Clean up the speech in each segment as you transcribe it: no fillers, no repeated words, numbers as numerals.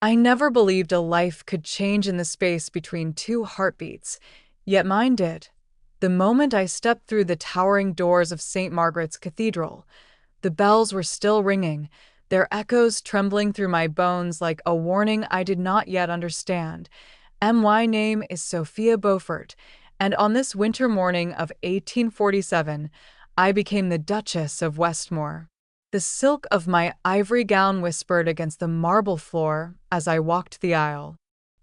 I never believed a life could change in the space between two heartbeats, yet mine did. The moment I stepped through the towering doors of St. Margaret's Cathedral, the bells were still ringing, their echoes trembling through my bones like a warning I did not yet understand. My name is Sophia Beaufort, and on this winter morning of 1847, I became the Duchess of Westmoor. The silk of my ivory gown whispered against the marble floor as I walked the aisle.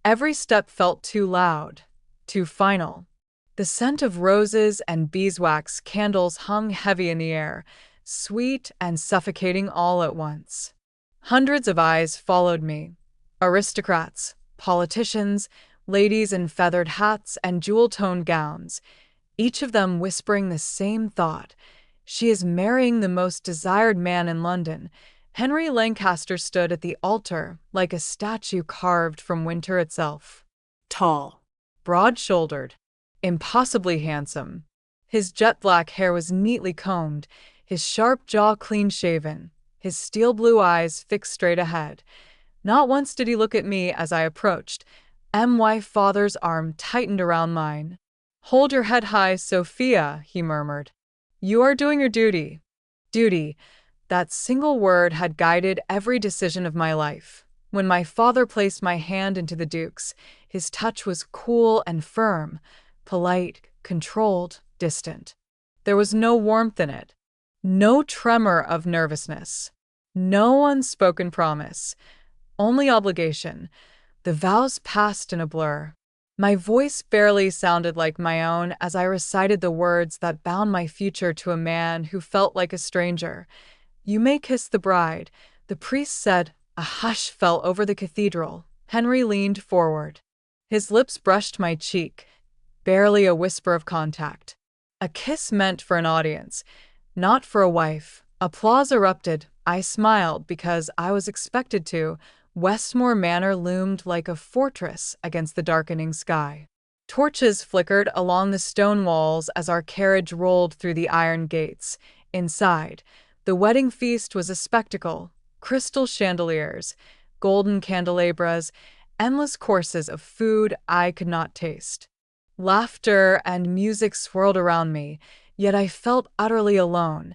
Every step felt too loud, too final. The scent of roses and beeswax candles hung heavy in the air, sweet and suffocating all at once. Hundreds of eyes followed me. Aristocrats, politicians, ladies in feathered hats and jewel-toned gowns, each of them whispering the same thought. She is marrying the most desired man in London. Henry Lancaster stood at the altar like a statue carved from winter itself. Tall, broad-shouldered, impossibly handsome. His jet-black hair was neatly combed, his sharp jaw clean-shaven, his steel-blue eyes fixed straight ahead. Not once did he look at me as I approached. My father's arm tightened around mine. "Hold your head high, Sophia," he murmured. "You are doing your duty." Duty. That single word had guided every decision of my life. When my father placed my hand into the Duke's, his touch was cool and firm, polite, controlled, distant. There was no warmth in it, no tremor of nervousness, no unspoken promise, only obligation. The vows passed in a blur. My voice barely sounded like my own as I recited the words that bound my future to a man who felt like a stranger. "You may kiss the bride," the priest said. A hush fell over the cathedral. Henry leaned forward. His lips brushed my cheek, barely a whisper of contact. A kiss meant for an audience, not for a wife. Applause erupted. I smiled because I was expected to. Westmoor Manor loomed like a fortress against the darkening sky. Torches flickered along the stone walls as our carriage rolled through the iron gates. Inside, the wedding feast was a spectacle. Crystal chandeliers, golden candelabras, endless courses of food I could not taste. Laughter and music swirled around me, yet I felt utterly alone.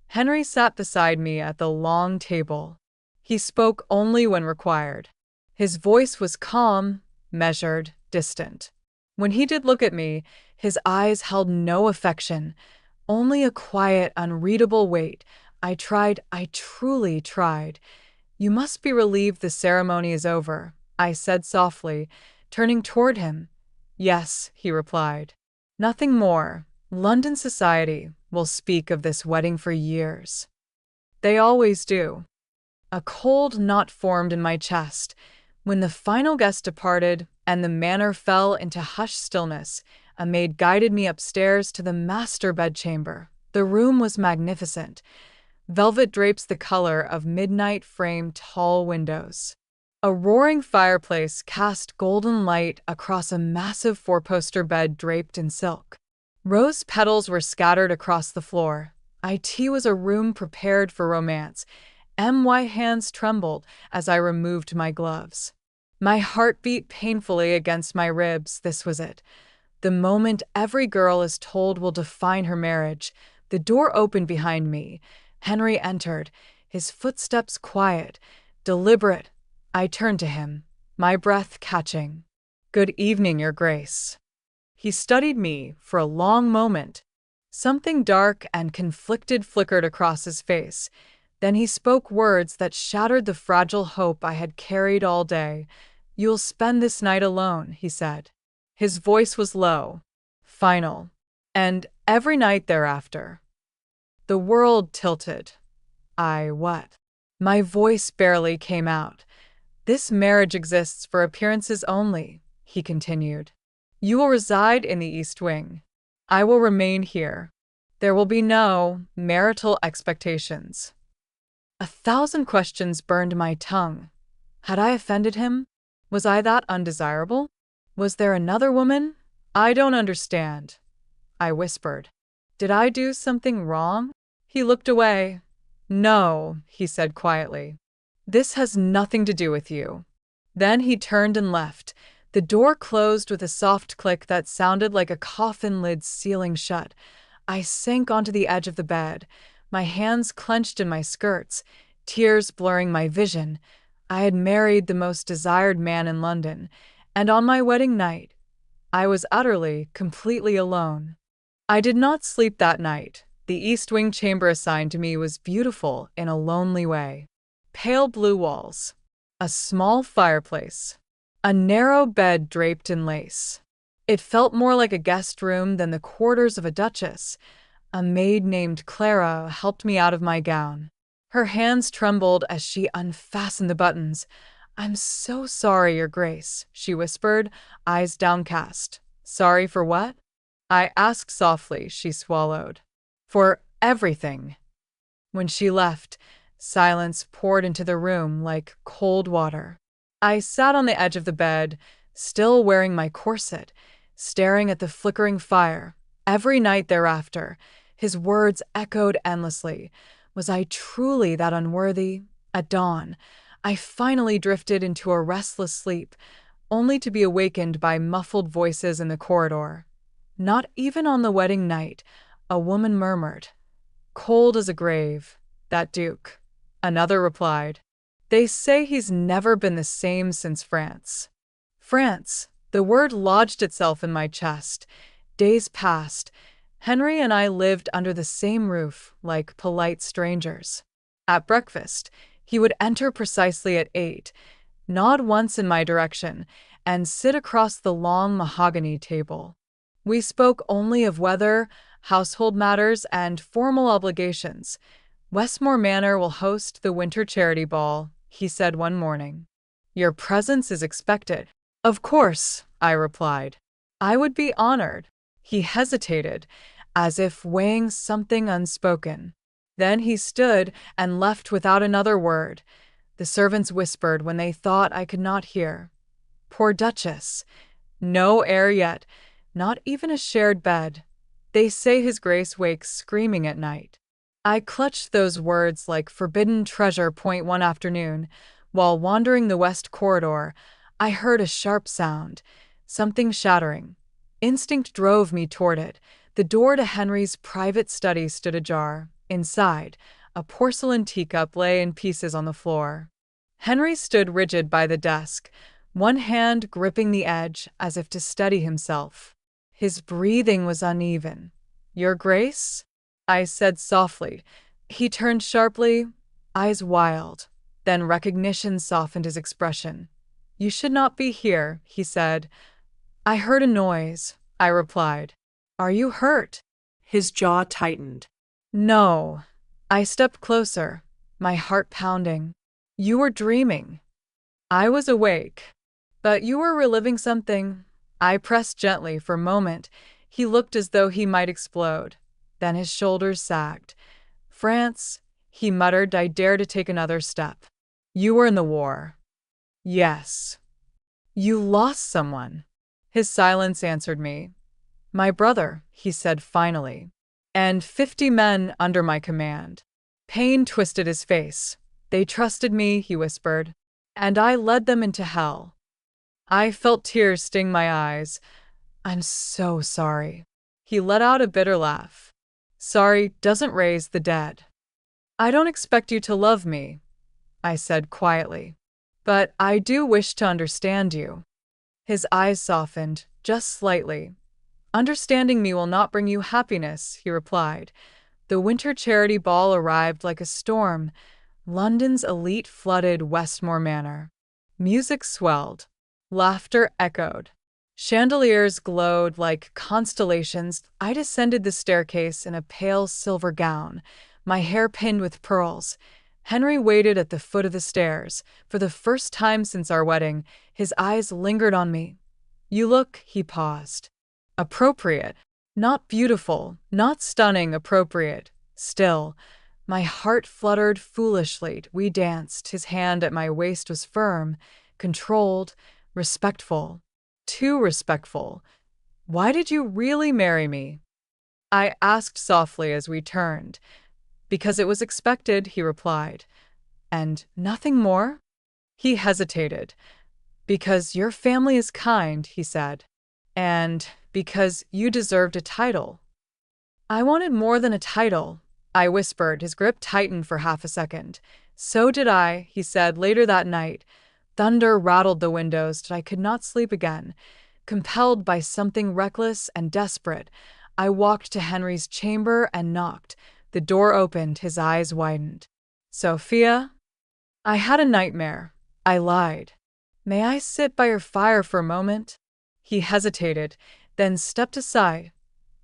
Henry sat beside me at the long table. He spoke only when required. His voice was calm, measured, distant. When he did look at me, his eyes held no affection, only a quiet, unreadable weight. I truly tried. "You must be relieved the ceremony is over," I said softly, turning toward him. "Yes," he replied. "Nothing more. London society will speak of this wedding for years. They always do." A cold knot formed in my chest. When the final guest departed and the manor fell into hushed stillness, a maid guided me upstairs to the master bedchamber. The room was magnificent. Velvet drapes the color of midnight framed tall windows. A roaring fireplace cast golden light across a massive four-poster bed draped in silk. Rose petals were scattered across the floor. It was a room prepared for romance. My hands trembled as I removed my gloves. My heart beat painfully against my ribs. This was it. The moment every girl is told will define her marriage. The door opened behind me. Henry entered, his footsteps quiet, deliberate. I turned to him, my breath catching. "Good evening, Your Grace." He studied me for a long moment. Something dark and conflicted flickered across his face. Then he spoke words that shattered the fragile hope I had carried all day. "You'll spend this night alone," he said. His voice was low, final. "And every night thereafter." The world tilted. What? My voice barely came out. "This marriage exists for appearances only," he continued. "You will reside in the East Wing. I will remain here. There will be no marital expectations." 1,000 questions burned my tongue. Had I offended him? Was I that undesirable? Was there another woman? "I don't understand," I whispered. "Did I do something wrong?" He looked away. "No," he said quietly. "This has nothing to do with you. Then he turned and left. The door closed with a soft click that sounded like a coffin lid sealing shut. I sank onto the edge of the bed, my hands clenched in my skirts, tears blurring my vision. I had married the most desired man in London, and on my wedding night, I was utterly, completely alone. I did not sleep that night. The East Wing chamber assigned to me was beautiful in a lonely way. Pale blue walls, a small fireplace, a narrow bed draped in lace. It felt more like a guest room than the quarters of a duchess. A maid named Clara helped me out of my gown. Her hands trembled as she unfastened the buttons. "I'm so sorry, Your Grace," she whispered, eyes downcast. "Sorry for what?" I asked softly. She swallowed. "For everything." When she left, silence poured into the room like cold water. I sat on the edge of the bed, still wearing my corset, staring at the flickering fire. Every night thereafter, his words echoed endlessly. Was I truly that unworthy? At dawn, I finally drifted into a restless sleep, only to be awakened by muffled voices in the corridor. "Not even on the wedding night," a woman murmured. "Cold as a grave, that Duke." Another replied, "They say he's never been the same since France." France. The word lodged itself in my chest. Days passed. Henry and I lived under the same roof, like polite strangers. At breakfast, he would enter precisely at 8, nod once in my direction, and sit across the long mahogany table. We spoke only of weather, household matters, and formal obligations. "Westmoor Manor will host the winter charity ball," he said one morning. "Your presence is expected." "Of course," I replied. "I would be honored." He hesitated, as if weighing something unspoken. Then he stood and left without another word. The servants whispered when they thought I could not hear. "Poor Duchess. No heir yet, not even a shared bed. They say His Grace wakes screaming at night." I clutched those words like forbidden treasure. One afternoon, while wandering the west corridor, I heard a sharp sound, something shattering. Instinct drove me toward it. The door to Henry's private study stood ajar. Inside, a porcelain teacup lay in pieces on the floor. Henry stood rigid by the desk, one hand gripping the edge as if to steady himself. His breathing was uneven. "Your Grace?" I said softly. He turned sharply, eyes wild. Then recognition softened his expression. "You should not be here," he said. "I heard a noise," I replied. "Are you hurt?" His jaw tightened. "No." I stepped closer, my heart pounding. "You were dreaming." "I was awake." "But you were reliving something." I pressed gently. For a moment, he looked as though he might explode. Then his shoulders sagged. "France," he muttered. I dared to take another step. "You were in the war." "Yes." "You lost someone." His silence answered me. "My brother," he said finally, "and 50 men under my command." Pain twisted his face. "They trusted me," he whispered, "and I led them into hell." I felt tears sting my eyes. "I'm so sorry." He let out a bitter laugh. "Sorry doesn't raise the dead." "I don't expect you to love me," I said quietly, "but I do wish to understand you." His eyes softened, just slightly. "Understanding me will not bring you happiness," he replied. The winter charity ball arrived like a storm. London's elite flooded Westmoor Manor. Music swelled. Laughter echoed. Chandeliers glowed like constellations. I descended the staircase in a pale silver gown, my hair pinned with pearls. Henry waited at the foot of the stairs. For the first time since our wedding, his eyes lingered on me. "You look," he paused, "appropriate. Not beautiful, not stunning, appropriate." Still, my heart fluttered foolishly. We danced. His hand at my waist was firm, controlled, respectful. Too respectful. "Why did you really marry me?" I asked softly as we turned. "Because it was expected," he replied. "And nothing more?" He hesitated. Because your family is kind, he said, and because you deserved a title. I wanted more than a title, I whispered. His grip tightened for half a second. So did I, he said later that night. Thunder rattled the windows till I could not sleep again. Compelled by something reckless and desperate, I walked to Henry's chamber and knocked. The door opened, his eyes widened. Sophia? I had a nightmare. I lied. May I sit by your fire for a moment? He hesitated, then stepped aside.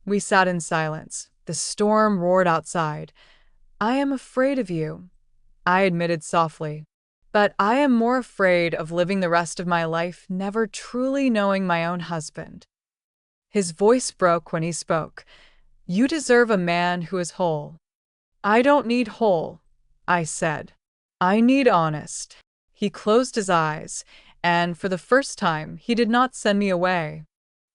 We sat in silence. The storm roared outside. I am afraid of you, I admitted softly. But I am more afraid of living the rest of my life never truly knowing my own husband. His voice broke when he spoke. You deserve a man who is whole. I don't need whole, I said. I need honest. He closed his eyes, and for the first time, he did not send me away.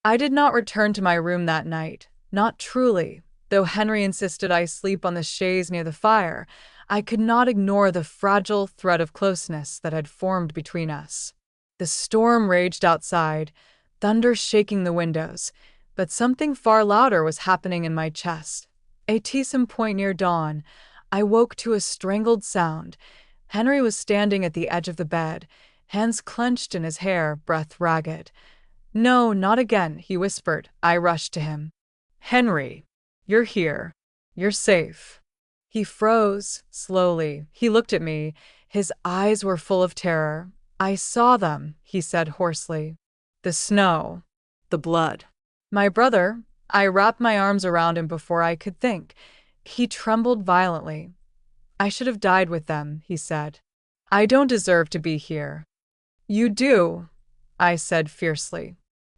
I did not return to my room that night, not truly. Though Henry insisted I sleep on the chaise near the fire, I could not ignore the fragile thread of closeness that had formed between us. The storm raged outside, thunder shaking the windows, but something far louder was happening in my chest. At some point near dawn, I woke to a strangled sound. Henry was standing at the edge of the bed, hands clenched in his hair, breath ragged. No, not again, he whispered. I rushed to him. Henry, you're here. You're safe. He froze, slowly. He looked at me. His eyes were full of terror. I saw them, he said hoarsely. The snow. The blood. My brother. I wrapped my arms around him before I could think. He trembled violently. I should have died with them, he said. I don't deserve to be here. You do, I said fiercely.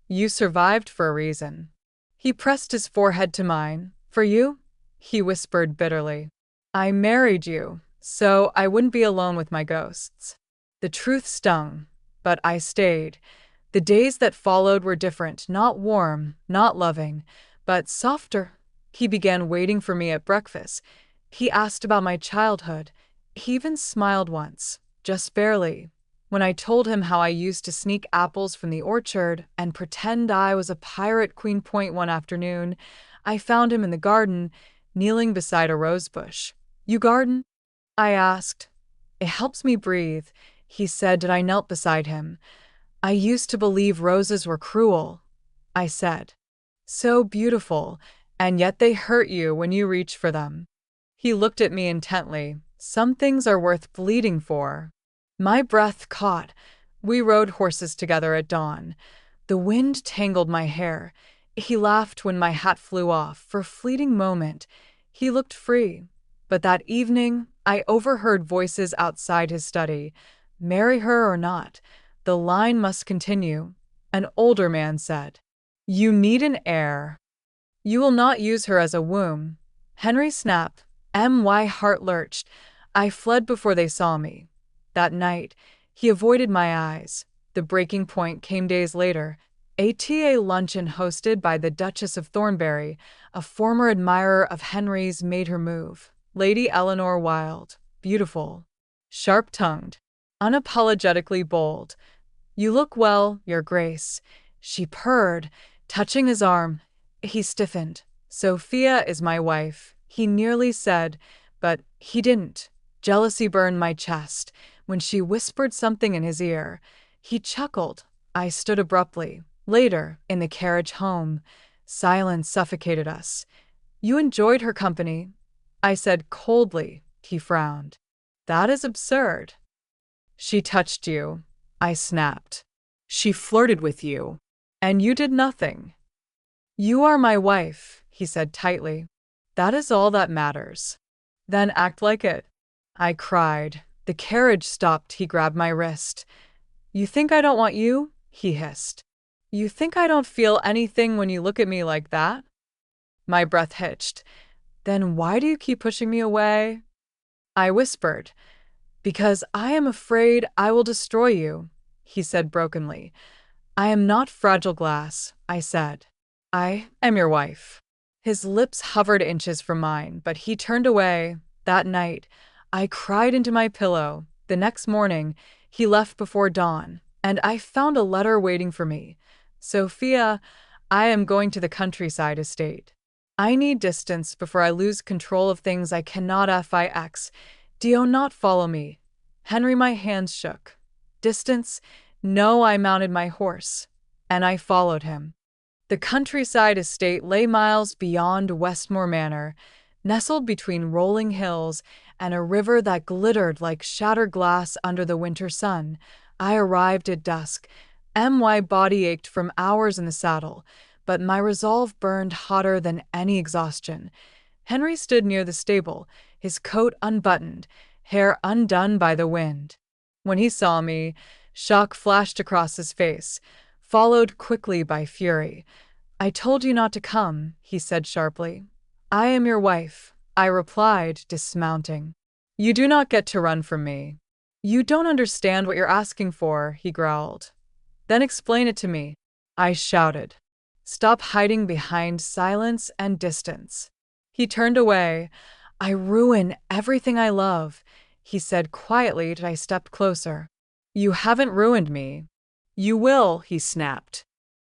You survived for a reason. He pressed his forehead to mine. For you? He whispered bitterly. I married you, so I wouldn't be alone with my ghosts. The truth stung, but I stayed. The days that followed were different, not warm, not loving, but softer. He began waiting for me at breakfast. He asked about my childhood. He even smiled once, just barely, when I told him how I used to sneak apples from the orchard and pretend I was a pirate Queen Point one afternoon. I found him in the garden, kneeling beside a rose bush. You garden? I asked. It helps me breathe, he said as I knelt beside him. I used to believe roses were cruel, I said. So beautiful, and yet they hurt you when you reach for them. He looked at me intently. Some things are worth bleeding for. My breath caught. We rode horses together at dawn. The wind tangled my hair. He laughed when my hat flew off. For a fleeting moment, he looked free. But that evening, I overheard voices outside his study. Marry her or not, the line must continue. An older man said, You need an heir. You will not use her as a womb. Henry snapped. My heart lurched. I fled before they saw me. That night, he avoided my eyes. The breaking point came days later. A luncheon hosted by the Duchess of Thornbury, a former admirer of Henry's, made her move. Lady Eleanor Wilde, beautiful, sharp-tongued, unapologetically bold. You look well, Your Grace, she purred, touching his arm. He stiffened. Sophia is my wife, he nearly said, but he didn't. Jealousy burned my chest. When she whispered something in his ear, he chuckled. I stood abruptly. Later, in the carriage home, silence suffocated us. You enjoyed her company, I said coldly. He frowned. That is absurd. She touched you, I snapped. She flirted with you. And you did nothing. You are my wife, he said tightly. That is all that matters. Then act like it. I cried. The carriage stopped. He grabbed my wrist. You think I don't want you? He hissed. You think I don't feel anything when you look at me like that? My breath hitched. Then why do you keep pushing me away? I whispered. Because I am afraid I will destroy you, he said brokenly. I am not fragile glass, I said. I am your wife. His lips hovered inches from mine, but he turned away. That night, I cried into my pillow. The next morning, he left before dawn, and I found a letter waiting for me. Sophia, I am going to the countryside estate. I need distance before I lose control of things I cannot fix. Do not follow me. Henry, my hands shook. Distance? No, I mounted my horse, and I followed him. The countryside estate lay miles beyond Westmoor Manor, nestled between rolling hills and a river that glittered like shattered glass under the winter sun. I arrived at dusk. My body ached from hours in the saddle, but my resolve burned hotter than any exhaustion. Henry stood near the stable, his coat unbuttoned, hair undone by the wind. When he saw me, shock flashed across his face, followed quickly by fury. I told you not to come, he said sharply. I am your wife, I replied, dismounting. You do not get to run from me. You don't understand what you're asking for, he growled. Then explain it to me, I shouted. Stop hiding behind silence and distance. He turned away. I ruin everything I love, he said quietly as I stepped closer. You haven't ruined me. You will, he snapped.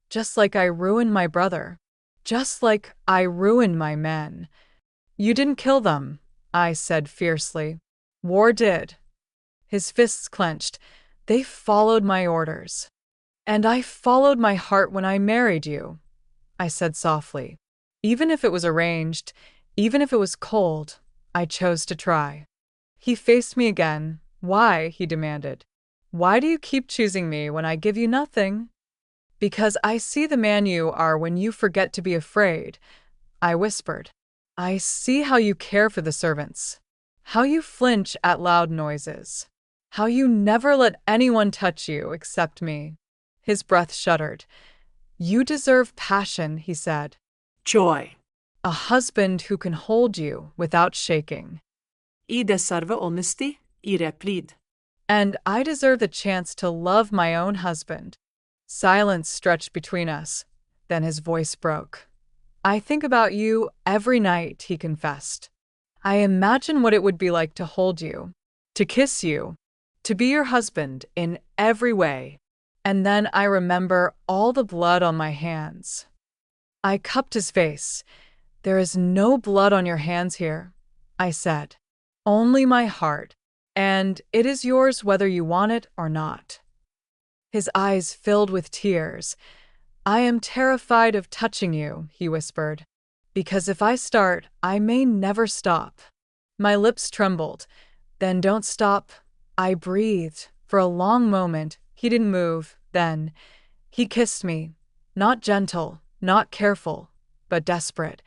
Just like I ruined my brother. Just like I ruined my men. You didn't kill them, I said fiercely. War did. His fists clenched. They followed my orders. And I followed my heart when I married you, I said softly. Even if it was arranged, even if it was cold, I chose to try. He faced me again. Why? He demanded. Why do you keep choosing me when I give you nothing? Because I see the man you are when you forget to be afraid, I whispered. I see how you care for the servants, how you flinch at loud noises, how you never let anyone touch you except me. His breath shuddered. You deserve passion, he said. Joy. A husband who can hold you without shaking. I deserve honesty, I replied. And I deserve the chance to love my own husband. Silence stretched between us. Then his voice broke. I think about you every night, he confessed. I imagine what it would be like to hold you, to kiss you, to be your husband in every way. And then I remember all the blood on my hands. I cupped his face. There is no blood on your hands here, I said. Only my heart, and it is yours whether you want it or not. His eyes filled with tears. I am terrified of touching you, he whispered, because if I start, I may never stop. My lips trembled. Then don't stop. I breathed. For a long moment, he didn't move. Then he kissed me, not gentle, not careful, but desperate.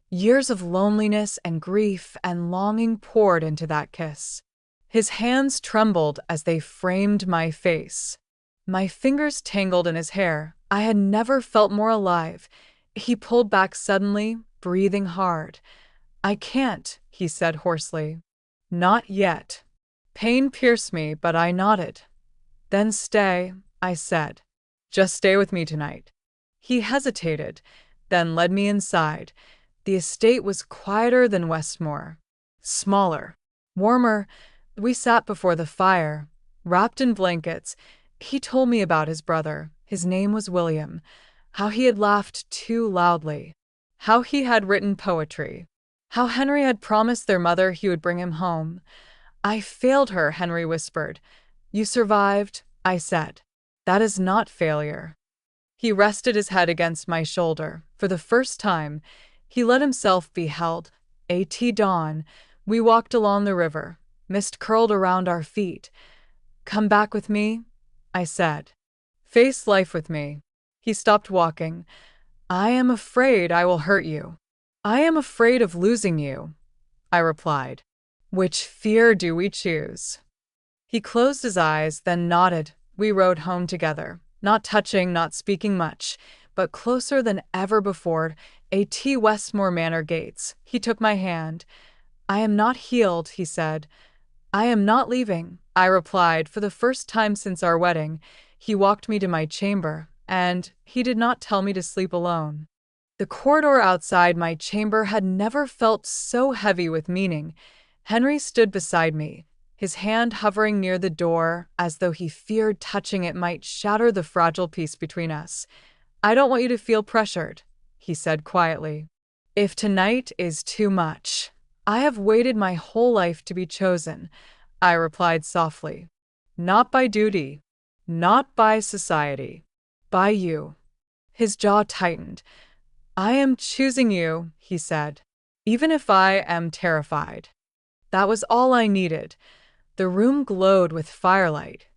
Years of loneliness and grief and longing poured into that kiss. His hands trembled as they framed my face. My fingers tangled in his hair. I had never felt more alive. He pulled back suddenly, breathing hard. I can't, he said hoarsely. Not yet. Pain pierced me, but I nodded. Then stay, I said. Just stay with me tonight. He hesitated, then led me inside. The estate was quieter than Westmoor. Smaller. Warmer. We sat before the fire, wrapped in blankets. He told me about his brother. His name was William. How he had laughed too loudly. How he had written poetry. How Henry had promised their mother he would bring him home. I failed her, Henry whispered. You survived, I said. That is not failure. He rested his head against my shoulder. For the first time, he let himself be held. At dawn, we walked along the river. Mist curled around our feet. Come back with me, I said. Face life with me. He stopped walking. I am afraid I will hurt you. I am afraid of losing you, I replied. Which fear do we choose? He closed his eyes, then nodded. We rode home together, not touching, not speaking much, but closer than ever before. At Westmoor Manor gates, he took my hand. I am not healed, he said. I am not leaving, I replied. For the first time since our wedding, he walked me to my chamber, and he did not tell me to sleep alone. The corridor outside my chamber had never felt so heavy with meaning. Henry stood beside me, his hand hovering near the door as though he feared touching it might shatter the fragile peace between us. "I don't want you to feel pressured," he said quietly. "If tonight is too much, I have waited my whole life to be chosen," I replied softly. "Not by duty, not by society, by you." His jaw tightened. "I am choosing you," he said, "even if I am terrified." That was all I needed. The room glowed with firelight.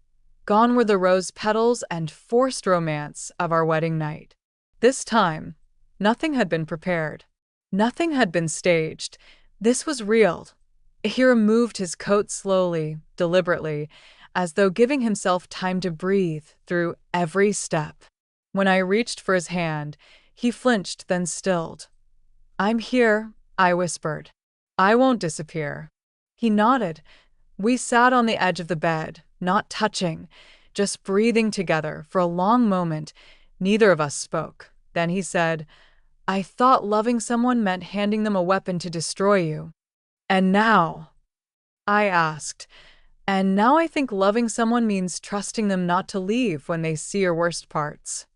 Gone were the rose petals and forced romance of our wedding night. This time, nothing had been prepared. Nothing had been staged. This was real. He removed his coat slowly, deliberately, as though giving himself time to breathe through every step. When I reached for his hand, he flinched, then stilled. "I'm here," I whispered. "I won't disappear." He nodded. We sat on the edge of the bed, not touching, just breathing together for a long moment. Neither of us spoke. Then he said, "I thought loving someone meant handing them a weapon to destroy you. And now?" I asked. "And now I think loving someone means trusting them not to leave when they see your worst parts."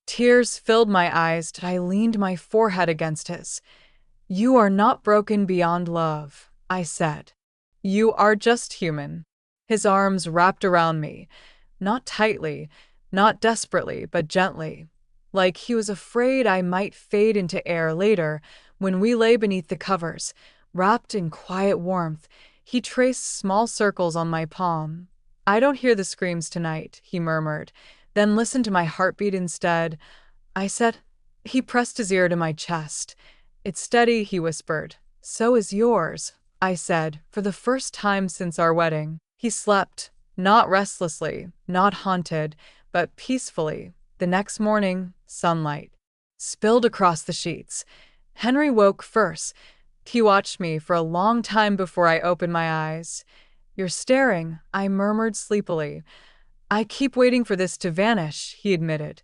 Tears filled my eyes, and I leaned my forehead against his. "You are not broken beyond love," I said. "You are just human." His arms wrapped around me, not tightly, not desperately, but gently, like he was afraid I might fade into air later. When we lay beneath the covers, wrapped in quiet warmth, he traced small circles on my palm. "I don't hear the screams tonight," he murmured. "Then listen to my heartbeat instead," I said. He pressed his ear to my chest. "It's steady," he whispered. "So is yours," I said, for the first time since our wedding. He slept, not restlessly, not haunted, but peacefully. The next morning, sunlight spilled across the sheets. Henry woke first. He watched me for a long time before I opened my eyes. "You're staring," I murmured sleepily. "I keep waiting for this to vanish," he admitted.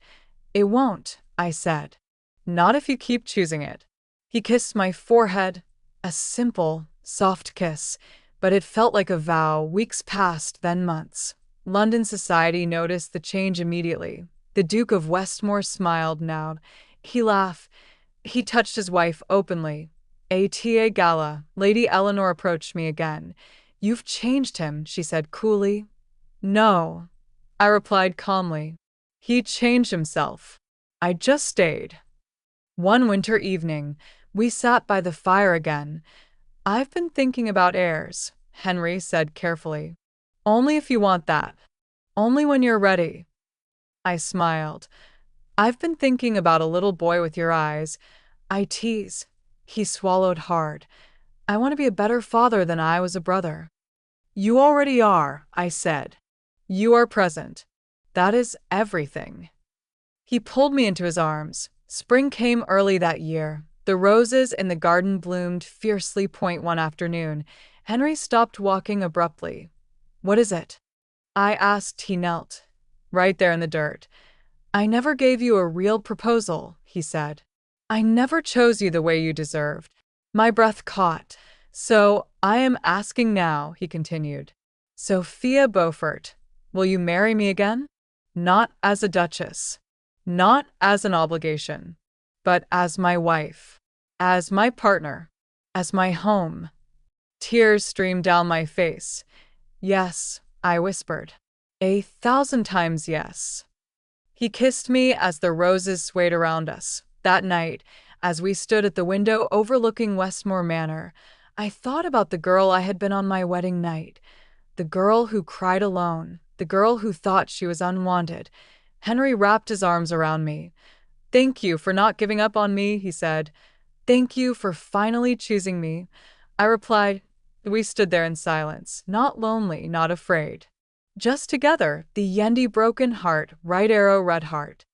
"It won't," I said. "Not if you keep choosing it." He kissed my forehead, a simple, soft kiss, but it felt like a vow. Weeks passed, then months. London society noticed the change immediately. The Duke of Westmoor smiled now. He laughed. He touched his wife openly. At a gala, Lady Eleanor approached me again. "You've changed him," she said coolly. "No," I replied calmly. "He changed himself. I just stayed." One winter evening, we sat by the fire again. "I've been thinking about heirs," Henry said carefully. "Only if you want that. Only when you're ready." I smiled. "I've been thinking about a little boy with your eyes," I teased. He swallowed hard. "I want to be a better father than I was a brother." "You already are," I said. "You are present. That is everything." He pulled me into his arms. Spring came early that year. The roses in the garden bloomed fiercely. One afternoon, Henry stopped walking abruptly. "What is it?" I asked. He knelt, right there in the dirt. "I never gave you a real proposal," he said. "I never chose you the way you deserved." My breath caught. "So I am asking now," he continued. "Sophia Beaufort, will you marry me again? Not as a duchess, not as an obligation, but as my wife, as my partner, as my home." Tears streamed down my face. "Yes," I whispered. 1,000 times yes." He kissed me as the roses swayed around us. That night, as we stood at the window overlooking Westmoor Manor, I thought about the girl I had been on my wedding night. The girl who cried alone. The girl who thought she was unwanted. Henry wrapped his arms around me. "Thank you for not giving up on me," he said. "Thank you for finally choosing me," I replied. We stood there in silence, not lonely, not afraid. Just together, the Yendi broken heart, right arrow, red heart.